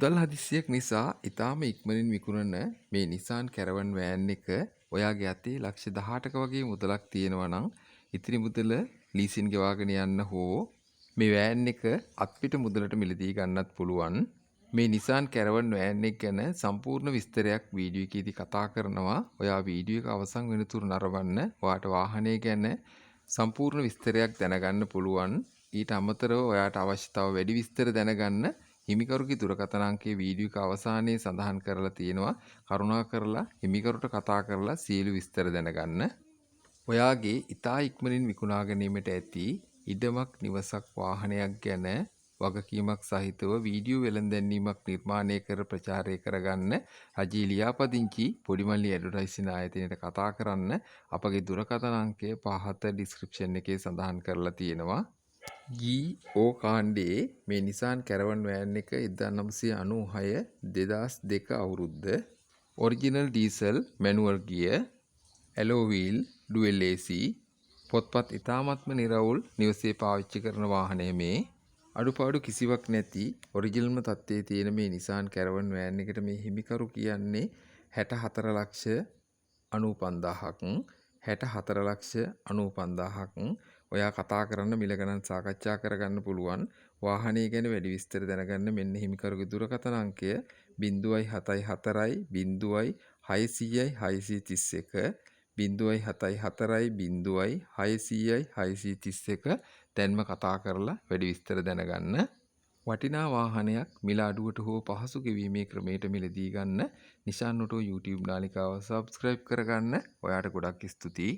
මුදල් හදිස්සියක් නිසා ඉතාම ඉක්මනින් විකුණන මේ Nissan Caravan van එක ඔයාගේ අතේ ලක්ෂ 18ක වගේ මුදලක් තියෙනවා නම් ඉතිරි මුදල ලීසින් ගෙවාගෙන යන්න හෝ මේ van එක අත්පිට මුදලට මිලදී ගන්නත් පුළුවන්. මේ Nissan Caravan van එක ගැන සම්පූර්ණ විස්තරයක් වීඩියෝ එකේදී කතා කරනවා. ඔයා වීඩියෝ එක අවසන් වෙනතුරු නරඹන්න. ඔයාට වාහනය ගැන සම්පූර්ණ විස්තරයක් දැනගන්න පුළුවන්. ඊට අමතරව ඔයාට අවශ්‍ය තව වැඩි විස්තර දැනගන්න හිමිකරුගේ දුරකථන අංකයේ වීඩියෝ එක අවසානයේ සඳහන් කරලා තියෙනවා. කරුණාකරලා හිමිකරුට කතා කරලා සියලු විස්තර දැනගන්න. ඔයාගේ ඉතා ඉක්මනින් විකුණා ගැනීමට ඇති ඉඩමක් නිවසක් වාහනයක් ගැන වගකීමක් සහිතව වීඩියෝ වෙළඳැන්වීමක් නිර්මාණය කර ප්‍රචාරය කරගන්න රජයේ ලියාපදිංචි පොඩිමල්ලි ඇඩ්වර්ටයිසින් ආයතනයට කතා කරන්න අපගේ දුරකථන අංකය පහත ඩිස්ක්‍රිප්ෂන් එකේ සඳහන් කරලා තියෙනවා. ගී කාණ්ඩයේ මේ Nissan Caravan van එක 1996 2002 අවුරුද්ද original diesel manual gear alloy wheel dual AC පොත්පත් ඉතාමත්ම නිරවුල් නිවසේ පාවිච්චි කරන වාහනය මේ අඩුපාඩු කිසිවක් නැති ඔරිජිනල්ම තත්ත්වයේ තියෙන මේ Nissan Caravan van එකට මේ හිමිකරු කියන්නේ 64 ලක්ෂ 95000ක් 64 ලක්ෂ 95000ක් ඔයා කතා කරන්න මිල ගණන් සාකච්ඡා කරගන්න පුළුවන්. වාහනය ගැන වැඩි විස්තර දැනගන්න මෙන්න හිමිකරුගේ දුරකථන අංකය 074 0 600 631 074 0 600 631 දැන්ම කතා කරලා වැඩි විස්තර දැනගන්න. වටිනා වාහනයක් මිල අඩුවට හෝ පහසු ගෙවීමේ ක්‍රමයට මිලදී ගන්න Nissan Auto YouTube නාලිකාව subscribe කරගන්න. ඔයාට ගොඩක් ස්තුතියි.